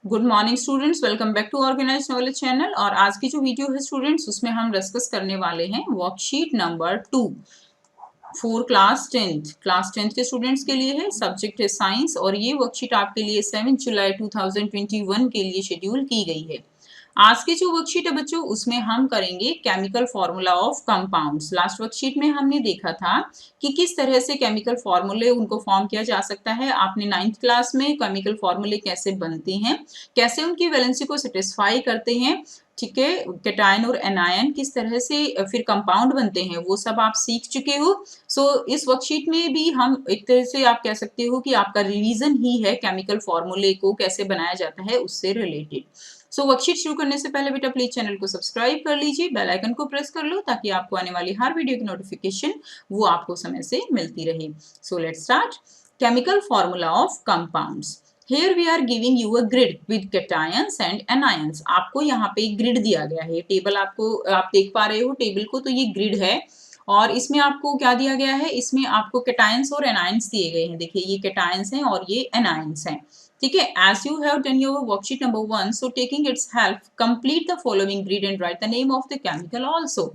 Good morning students, welcome back to organise knowledge channel. और आज की जो वीडियो है स्टूडेंट्स, उसमें हम डिस्कस करने वाले हैं worksheet number 2 for class tenth के स्टूडेंट्स के लिए है। सब्जेक्ट है साइंस और ये वर्कशीट आपके लिए 7 जुलाई 2021 के लिए शेड्यूल की गई है। आज की जो वर्कशीट है बच्चों, उसमें हम करेंगे chemical formula of compounds. Last worksheet में हमने देखा था कि किस तरह से केमिकल फॉर्मूले उनको फॉर्म किया जा सकता है। आपने 9th क्लास में केमिकल फॉर्मूले कैसे बनते हैं, कैसे उनकी वैलेंसी को सेटिस्फाई करते हैं, ठीक है, कैटायन और एनायन किस तरह से फिर कंपाउंड बनते हैं, वो सब आप सीख चुके हो। इस वर्कशीट में भी हम एक तरह से आप कह सकते हो कि आपका रिवीजन ही है केमिकल फॉर्मूले को कैसे बनाया जाता है उससे रिलेटेड। वर्कशीट शुरू करने से पहले बेटा प्लीज चैनल को सब्सक्राइब कर लीजिए, बेल आइकन को प्रेस कर लो ताकि आपको आने वाली हर वीडियो की नोटिफिकेशन वो आपको समय से मिलती रहे। Let's start. Chemical formula of compounds. Here we are giving you a grid with cations and anions। आपको यहाँ पे ग्रिड दिया गया है, टेबल आपको आप देख पा रहे हो टेबल को, तो ये ग्रिड है और इसमें आपको क्या दिया गया है, इसमें आपको कैटायंस और एनायंस दिए गए हैं। देखिए ये कैटायंस हैं और ये एनायंस हैं, ठीक है। As you have done your worksheet number 1, so taking its help complete the following grid and write the name of the chemical also.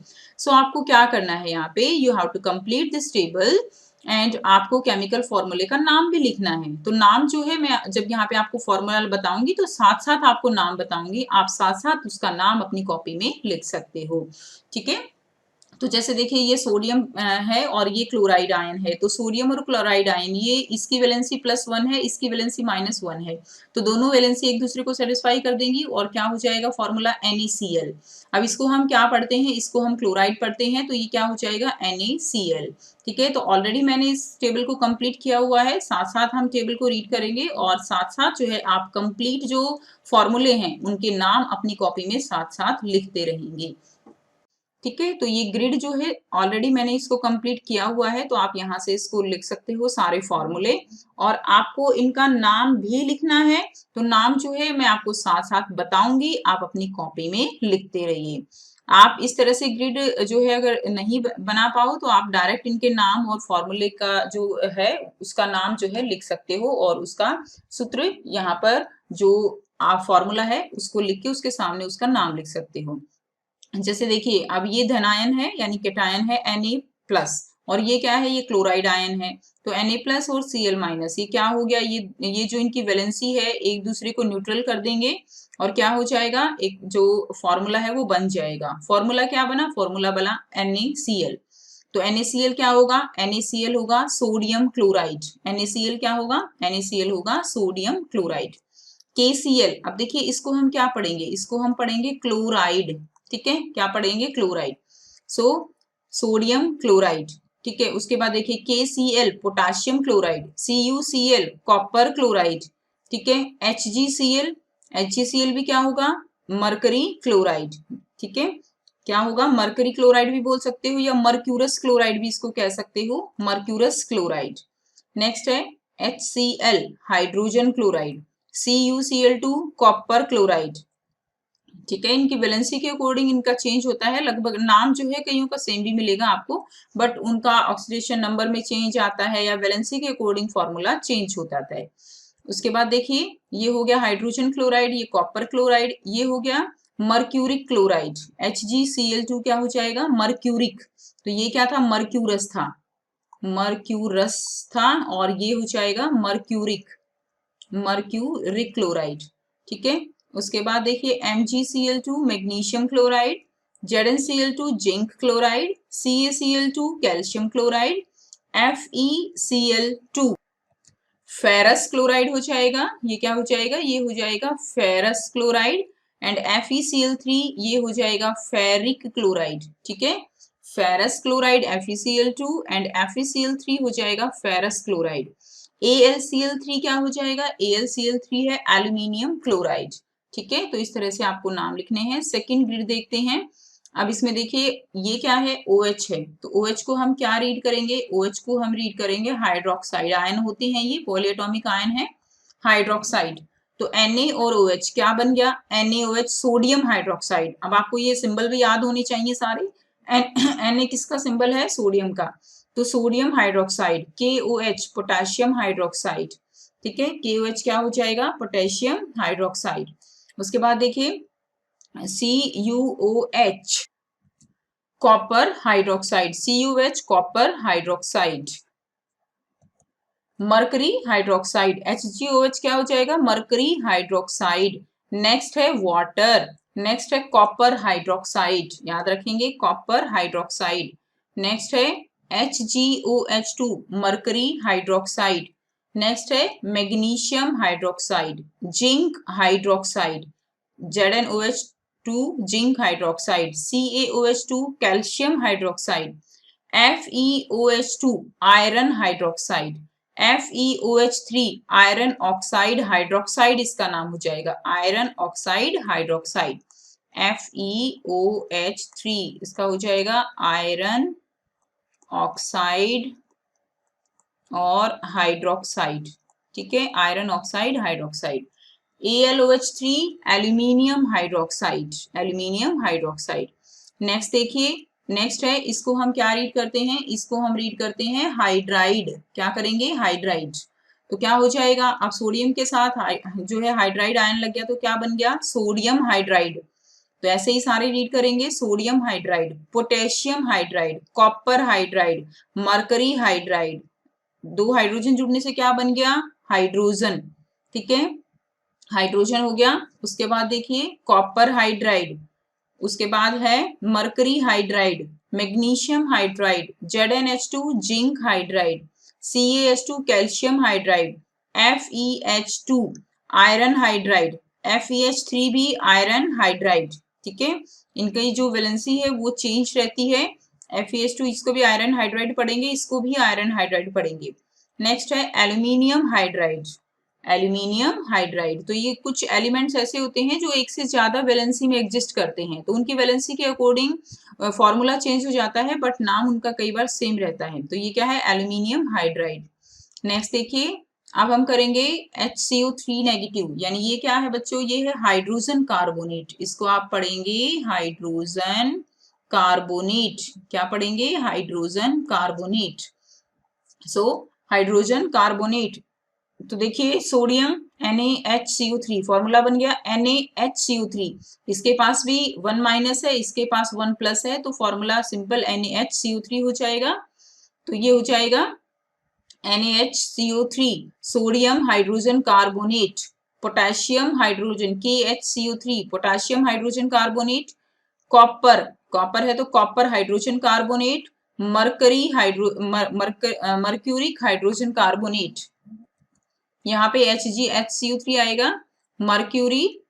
आपको क्या करना है, यहाँ पे you have to complete this table and आपको केमिकल फॉर्मूले का नाम भी लिखना है। तो नाम जो है, मैं जब यहाँ पे आपको फॉर्मूला बताऊंगी तो साथ साथ आपको नाम बताऊंगी, आप साथ साथ उसका नाम अपनी कॉपी में लिख सकते हो, ठीक है। तो जैसे देखिए ये सोडियम है और ये क्लोराइड आयन है। तो सोडियम और क्लोराइड आयन, ये इसकी वैलेंसी +1 है, इसकी वैलेंसी -1 है। तो दोनों वैलेंसी एक दूसरे को सेटिस्फाई कर देंगी और क्या हो जाएगा फॉर्मूला NaCl। अब इसको हम क्या पढ़ते हैं, इसको हम क्लोराइड पढ़ते हैं, तो ये क्या हो जाएगा NaCl, ठीक है। तो ऑलरेडी मैंने इस टेबल को कंप्लीट किया हुआ है, साथ साथ हम टेबल को रीड करेंगे और साथ साथ जो है आप कंप्लीट जो फॉर्मूले हैं उनके नाम अपनी कॉपी में साथ साथ लिखते रहेंगे, ठीक है। तो ये ग्रिड जो है ऑलरेडी मैंने इसको कंप्लीट किया हुआ है, तो आप यहाँ से इसको लिख सकते हो सारे फॉर्मूले और आपको इनका नाम भी लिखना है। तो नाम जो है मैं आपको साथ साथ बताऊंगी, आप अपनी कॉपी में लिखते रहिए। आप इस तरह से ग्रिड जो है अगर नहीं बना पाओ तो आप डायरेक्ट इनके नाम और फॉर्मूले का जो है उसका नाम जो है लिख सकते हो और उसका सूत्र यहाँ पर जो आप फॉर्मूला है उसको लिख के उसके सामने उसका नाम लिख सकते हो। जैसे देखिए अब ये धनायन है यानी कैटायन है Na+ और ये क्या है, ये क्लोराइड आयन है। तो Na+ और Cl-, ये क्या हो गया, ये जो इनकी वैलेंसी है एक दूसरे को न्यूट्रल कर देंगे और क्या हो जाएगा, एक जो फॉर्मूला है वो बन जाएगा। फॉर्मूला क्या बना, फॉर्मूला बना NaCl। तो NaCl क्या होगा, NaCl होगा सोडियम क्लोराइड। NaCl क्या होगा, NaCl होगा सोडियम क्लोराइड। KCl, अब देखिए इसको हम क्या पढ़ेंगे, इसको हम पढ़ेंगे क्लोराइड, ठीक है। क्या पढ़ेंगे, क्लोराइड। सो सोडियम क्लोराइड, ठीक है। उसके बाद देखिए KCl potassium chloride, CuCl copper chloride, ठीक है। HgCl भी क्या होगा, मरकरी क्लोराइड, ठीक है। क्या होगा, मरकरी क्लोराइड भी बोल सकते हो या मर्क्यूरस क्लोराइड भी इसको कह सकते हो, मर्क्यूरस क्लोराइड। नेक्स्ट है HCl hydrogen chloride, CuCl2 copper chloride, ठीक है। इनकी वैलेंसी के अकॉर्डिंग इनका चेंज होता है, लगभग नाम जो है कईयों का सेम भी मिलेगा आपको, बट उनका ऑक्सीडेशन नंबर में चेंज आता है या वैलेंसी के अकॉर्डिंग फॉर्मूला चेंज हो जाता है। उसके बाद देखिए ये हो गया हाइड्रोजन क्लोराइड, ये कॉपर क्लोराइड, ये हो गया मर्क्यूरिक क्लोराइड। HgCl2 क्या हो जाएगा, मर्क्यूरिक। तो ये क्या था, मर्क्यूरस था, मर्क्यूरस था और ये हो जाएगा मर्क्यूरिक, मर्क्यूरिक क्लोराइड, ठीक है। उसके बाद देखिए MgCl2 magnesium chloride, ZnCl2 zinc chloride, CaCl2 calcium chloride, FeCl2 ferrous chloride हो जाएगा। ये क्या हो जाएगा, ये हो जाएगा फेरस क्लोराइड एंड FeCl3 ये हो जाएगा फेरिक क्लोराइड, ठीक है। Ferrous chloride FeCl2 and FeCl3 हो जाएगा फेरस क्लोराइड। AlCl3 क्या हो जाएगा, AlCl3 है एल्यूमिनियम क्लोराइड, ठीक है। तो इस तरह से आपको नाम लिखने हैं। सेकंड ग्रिड देखते हैं। अब इसमें देखिए ये क्या है, OH है। तो OH को हम क्या रीड करेंगे, OH को हम रीड करेंगे हाइड्रोक्साइड आयन होते हैं, ये पॉलीएटॉमिक आयन है हाइड्रोक्साइड। तो Na और OH क्या बन गया, NaOH सोडियम हाइड्रोक्साइड। अब आपको ये सिंबल भी याद होने चाहिए सारे। Na किसका सिंबल है, सोडियम का। तो sodium hydroxide, KOH potassium hydroxide, ठीक है, KOH क्या हो जाएगा, पोटेशियम हाइड्रोक्साइड। उसके बाद देखिए CuOH copper hydroxide, CuH copper hydroxide. Mercury hydroxide HgOH क्या हो जाएगा, मरकरी हाइड्रोक्साइड। नेक्स्ट है वाटर, नेक्स्ट है कॉपर हाइड्रोक्साइड, याद रखेंगे कॉपर हाइड्रोक्साइड। नेक्स्ट है HgOH2 मरकरी हाइड्रोक्साइड। नेक्स्ट है magnesium hydroxide, zinc hydroxide, ZnOH2 zinc hydroxide, CaOH2 calcium hydroxide, FeOH2 iron hydroxide, FeOH3 iron oxide hydroxide, इसका नाम हो जाएगा आयरन ऑक्साइड हाइड्रोक्साइड। FeOH3 इसका हो जाएगा आयरन ऑक्साइड और हाइड्रोक्साइड, ठीक है, iron oxide hydroxide. AlOH3 aluminium hydroxide, aluminium hydroxide. Next देखिए, नेक्स्ट है, इसको हम क्या रीड करते हैं, इसको हम रीड करते हैं हाइड्राइड। क्या करेंगे, हाइड्राइड। तो क्या हो जाएगा, अब सोडियम के साथ जो है हाइड्राइड आयन लग गया तो क्या बन गया, सोडियम हाइड्राइड। तो ऐसे ही सारे रीड करेंगे, sodium hydride, potassium hydride, copper hydride, mercury hydride. दो हाइड्रोजन जुड़ने से क्या बन गया, हाइड्रोजन, ठीक है, हाइड्रोजन हो गया। उसके बाद देखिए कॉपर हाइड्राइड, उसके बाद है mercury hydride, magnesium hydride, ZnH2 zinc hydride, CaH2 calcium hydride, FeH2 iron hydride, FeH3 भी आयरन हाइड्राइड, ठीक है। इनकी जो वैलेंसी है वो चेंज रहती है। FeH2 इसको भी आयरन हाइड्राइड पढ़ेंगे, इसको भी आयरन हाइड्राइड पढ़ेंगे। नेक्स्ट है एल्यूमिनियम हाइड्राइड, एल्यूमिनियम हाइड्राइड। तो ये कुछ एलिमेंट्स ऐसे होते हैं जो एक से ज्यादा वैलेंसी में एग्जिस्ट करते हैं, तो उनकी वैलेंसी के अकॉर्डिंग फॉर्मूला चेंज हो जाता है, बट नाम उनका कई बार सेम रहता है। तो ये क्या है, एल्यूमिनियम हाइड्राइड। नेक्स्ट देखिए, अब हम करेंगे HCO3 नेगेटिव, यानी ये क्या है बच्चों, ये है हाइड्रोजन कार्बोनेट। इसको आप पढ़ेंगे हाइड्रोजन कार्बोनेट, क्या पढ़ेंगे, hydrogen carbonate. So hydrogen carbonate, तो देखिए सोडियम NaHCO3 फॉर्मूला बन गया NaHCO3, इसके पास भी 1 माइनस है, इसके पास 1 प्लस है, तो फॉर्मूला सिंपल NaHCO3 हो जाएगा। तो ये हो जाएगा NaHCO3 sodium hydrogen carbonate, potassium hydrogen KHCO3 potassium hydrogen carbonate, copper, copper है तो copper hydrogen carbonate, mercury mercuric hydrogen carbonate, यहाँ पे HgHCO3 आएगा, मर्क्यूरी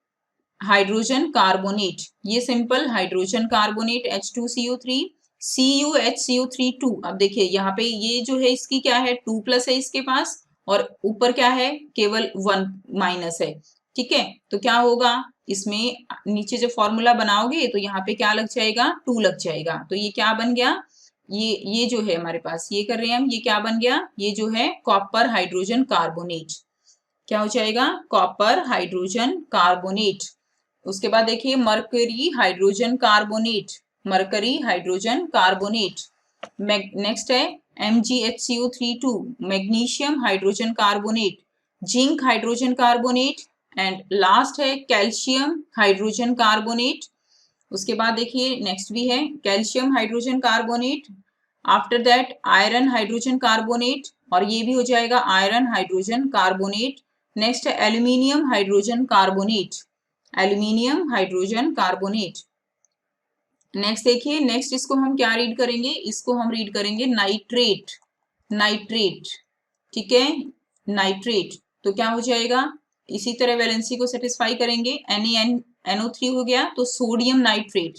हाइड्रोजन कार्बोनेट, ये simple hydrogen carbonate H2CO3, CuHCO3 अब देखिए यहाँ पे ये जो है इसकी क्या है, 2 प्लस है इसके पास, और ऊपर क्या है, केवल 1 माइनस है, ठीक है। तो क्या होगा, इसमें नीचे जब फॉर्मूला बनाओगे तो यहाँ पे क्या लग जाएगा, 2 लग जाएगा। तो ये क्या बन गया, ये जो है हमारे पास, ये कर रहे हैं हम, ये क्या बन गया, ये जो है कॉपर हाइड्रोजन कार्बोनेट, क्या हो जाएगा, कॉपर हाइड्रोजन कार्बोनेट। उसके बाद देखिए mercury hydrogen carbonate, mercury hydrogen carbonate. Next है MgHCO3 magnesium hydrogen carbonate, zinc hydrogen carbonate, and last है कैल्शियम हाइड्रोजन कार्बोनेट। उसके बाद देखिए नेक्स्ट भी है calcium hydrogen carbonate, after that iron hydrogen carbonate, और ये भी हो जाएगा आयरन हाइड्रोजन कार्बोनेट। नेक्स्ट है aluminium hydrogen carbonate, aluminium hydrogen carbonate. Next देखिए, नेक्स्ट इसको हम क्या रीड करेंगे, इसको हम रीड करेंगे नाइट्रेट, नाइट्रेट, ठीक है, नाइट्रेट। तो क्या हो जाएगा, इसी तरह वैलेंसी को सेटिस्फाई करेंगे, NaNO3 हो गया तो sodium nitrate,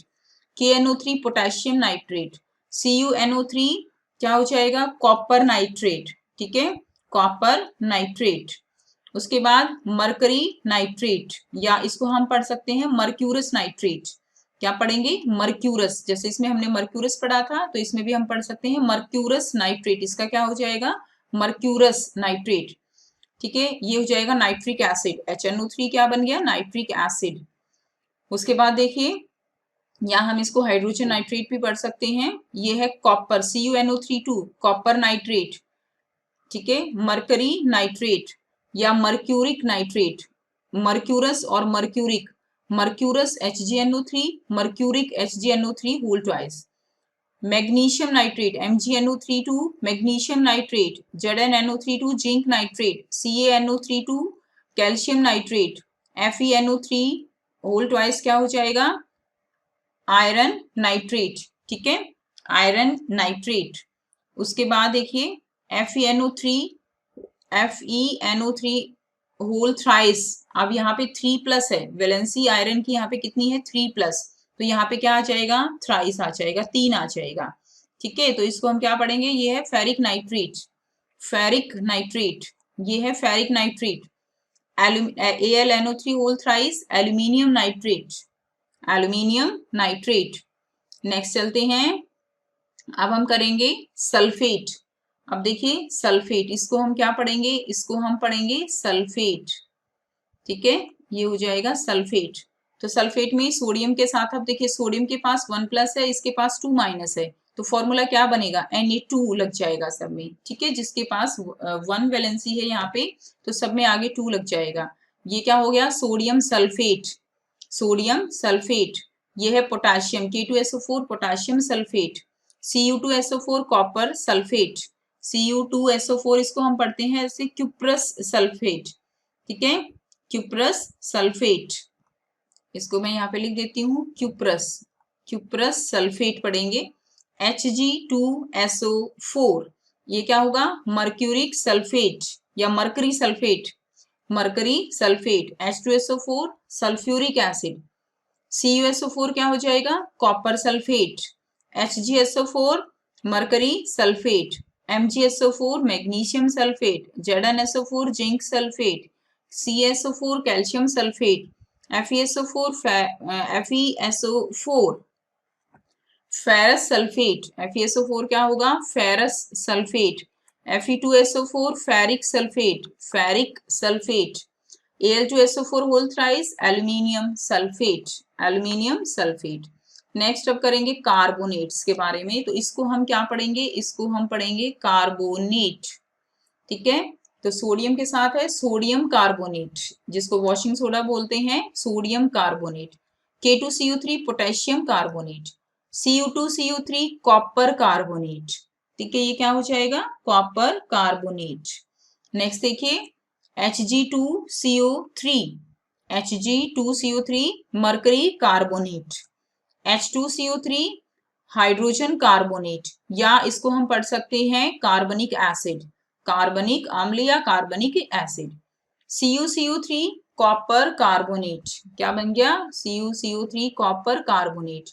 KNO3 potassium nitrate, CuNO3 क्या हो जाएगा, कॉपर नाइट्रेट, ठीक है, कॉपर नाइट्रेट। उसके बाद मरकरी नाइट्रेट, या इसको हम पढ़ सकते हैं मर्क्यूरस नाइट्रेट, क्या पढ़ेंगे, मर्क्यूरस, जैसे इसमें हमने मर्क्यूरस पढ़ा था तो इसमें भी हम पढ़ सकते हैं मर्क्यूरस नाइट्रेट, इसका क्या हो जाएगा, मर्क्यूरस नाइट्रेट, ठीक है। ये हो जाएगा नाइट्रिक एसिड, HNO3 क्या बन गया, नाइट्रिक एसिड। उसके बाद देखिए यहाँ हम इसको हाइड्रोजन नाइट्रेट भी पढ़ सकते हैं, ये है कॉपर, CuNO3 कॉपर नाइट्रेट, ठीक है, मरकरी नाइट्रेट, या मर्क्यूरिक नाइट्रेट, मर्क्यूरस और mercuric, mercurous HgNO3, mercuric HgNO3 whole twice. Magnesium nitrate MgNO32, magnesium nitrate ZnNO32, zinc nitrate CaNO32, calcium nitrate FeNO3 whole twice क्या हो जाएगा, आयरन नाइट्रेट। ठीक है, iron nitrate. उसके बाद देखिए FeNO3 होल थ्राइस, अब यहाँ पे 3+ है, वैलेंसी आयरन की यहाँ पे कितनी है 3+, तो यहाँ पे क्या आ जाएगा, थ्राइस आ जाएगा, 3 आ जाएगा। ठीक है, तो इसको हम क्या पढ़ेंगे, ये है फेरिक नाइट्रेट, फेरिक नाइट्रेट, ये है ferric nitrate. AlNO3 whole thrice, aluminium nitrate, aluminium nitrate. Next चलते हैं, अब हम करेंगे सल्फेट। अब देखिए सल्फेट, इसको हम क्या पढ़ेंगे, इसको हम पढ़ेंगे सल्फेट। ठीक है, ये हो जाएगा सल्फेट। तो सल्फेट में सोडियम के साथ, अब देखिए सोडियम के पास 1+ है, इसके पास 2- है, तो फॉर्मूला क्या बनेगा, Na2 लग जाएगा सब में। ठीक है, जिसके पास 1 वैलेंसी है यहाँ पे, तो सब में आगे 2 लग जाएगा। ये क्या हो गया, सोडियम सल्फेट, सोडियम सल्फेट। ये है potassium K2SO4, potassium sulphate. Cu2SO4 copper sulphate, Cu2SO4 इसको हम पढ़ते हैं ऐसे क्यूप्रस सल्फेट। ठीक है, क्यूप्रस सल्फेट, इसको मैं यहाँ पे लिख देती हूँ क्यूप्रस, क्यूप्रस सल्फेट पढ़ेंगे। Hg2SO4 ये क्या होगा, मर्क्यूरिक सल्फेट या mercury sulphate, mercury sulphate. H2SO4 sulphuric acid. CuSO4 क्या हो जाएगा, copper sulphate. HgSO4 mercury sulphate. MgSO4 magnesium sulphate. ZnSO4 zinc sulphate. CaSO4 calcium sulphate. FeSO4 ferrous sulphate, FeSO4 क्या होगा, ferrous sulphate. Fe2SO4 ferric sulphate, ferric sulphate. Al2SO4 whole thrice aluminium sulphate, aluminium sulphate. Next अब करेंगे carbonates के बारे में, तो इसको हम क्या पढ़ेंगे, इसको हम पढ़ेंगे कार्बोनेट। ठीक है, तो सोडियम के साथ है सोडियम कार्बोनेट, जिसको वॉशिंग सोडा बोलते हैं, sodium carbonate. K2CO3 potassium carbonate. Cu2CO3 copper carbonate. ठीक है, ये क्या हो जाएगा, कॉपर कार्बोनेट। नेक्स्ट देखिए Hg2CO3, Hg2CO3 mercury carbonate. H2CO3 hydrogen carbonate, या इसको हम पढ़ सकते हैं कार्बनिक एसिड, कार्बनिक अम्ल या कार्बनिक एसिड। CuCO3 कॉपर कार्बोनेट, क्या बन गया, CuCO3 कॉपर कार्बोनेट।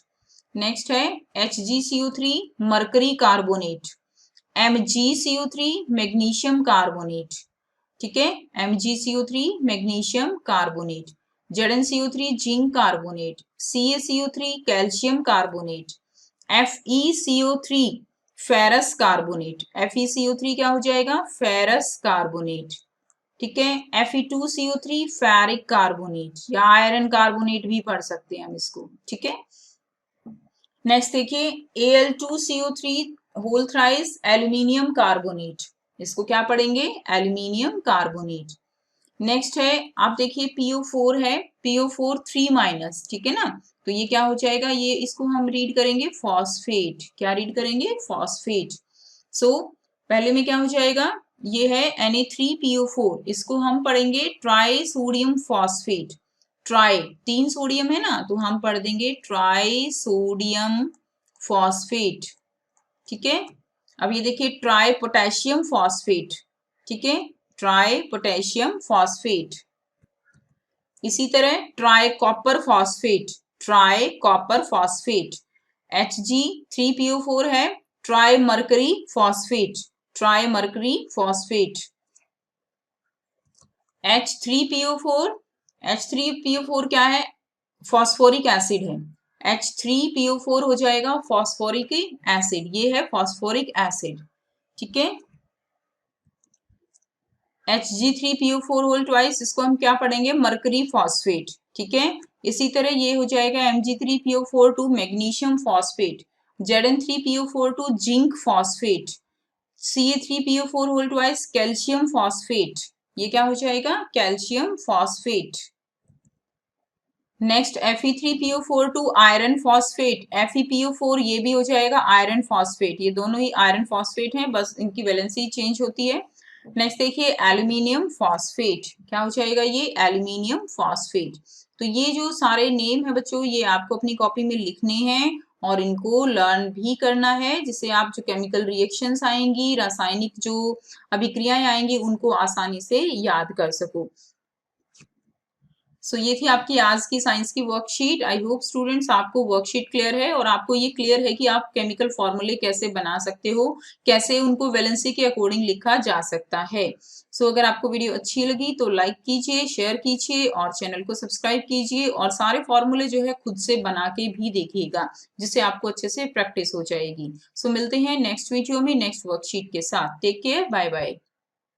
नेक्स्ट है HgCO3 mercury carbonate. MgCO3 magnesium carbonate. ठीक है, MgCO3 magnesium carbonate. ZnCO3 zinc carbonate. CaCO3 calcium carbonate. FeCO3 ferrous carbonate, FeCO3 क्या हो जाएगा, फेरस कार्बोनेट। ठीक है, Fe2CO3 फेरिक कार्बोनेट या आयरन कार्बोनेट भी पढ़ सकते हैं हम इसको। ठीक है, नेक्स्ट देखिए Al2CO3 whole thrice aluminium carbonate, इसको क्या पढ़ेंगे, एल्यूमिनियम कार्बोनेट। नेक्स्ट है, आप देखिए PO4 है, PO4 3-, ठीक है ना, तो ये क्या हो जाएगा, ये इसको हम रीड करेंगे फॉस्फेट, क्या रीड करेंगे, फॉस्फेट। सो पहले में क्या हो जाएगा, ये है Na3PO4, इसको हम पढ़ेंगे try sodium phosphate. Try 3 sodium है ना, तो हम पढ़ देंगे ट्राई सोडियम फॉस्फेट। ठीक है, अब ये देखिए ट्राई पोटेशियम फॉस्फेट। ठीक है, ट्राई पोटेशियम फॉस्फेट। इसी तरह try copper phosphate, try copper phosphate. Hg3PO4 है, try mercury phosphate, try mercury phosphate. H3PO4, H3PO4 क्या है, फॉस्फोरिक एसिड है, H3PO4 हो जाएगा फॉस्फोरिक एसिड, ये है फॉस्फोरिक एसिड। ठीक है, Hg3PO4 होल ट्वाइस, इसको हम क्या पढ़ेंगे, मरकरी फॉस्फेट। ठीक है, इसी तरह ये हो जाएगा Mg3PO4 magnesium phosphate. Zn3PO4 zinc phosphate. Ca3PO4 whole twice calcium phosphate. ये क्या हो जाएगा, calcium phosphate. Next Fe3PO4 two iron phosphate, FePO4 ये भी हो जाएगा आयरन फॉस्फेट, ये दोनों ही आयरन फॉस्फेट हैं, बस इनकी वैलेंसी चेंज होती है। नेक्स्ट देखिए एल्यूमिनियम फॉस्फेट, क्या हो जाएगा ये, एल्यूमिनियम फॉस्फेट। तो ये जो सारे नेम है बच्चों, ये आपको अपनी कॉपी में लिखने हैं और इनको लर्न भी करना है, जिससे आप जो केमिकल रिएक्शंस आएंगी, रासायनिक जो अभिक्रियाएं आएंगी, उनको आसानी से याद कर सको। सो ये थी आपकी आज की साइंस की वर्कशीट। आई होप स्टूडेंट्स आपको वर्कशीट क्लियर है और आपको ये क्लियर है कि आप केमिकल फॉर्मूले कैसे बना सकते हो, कैसे उनको वैलेंसी के अकॉर्डिंग लिखा जा सकता है। सो अगर आपको वीडियो अच्छी लगी तो लाइक कीजिए, शेयर कीजिए और चैनल को सब्सक्राइब कीजिए और सारे फॉर्मूले जो है खुद से बना के भी देखिएगा, जिससे आपको अच्छे से प्रैक्टिस हो जाएगी। सो मिलते हैं नेक्स्ट वीडियो में नेक्स्ट वर्कशीट के साथ। Take care, bye bye.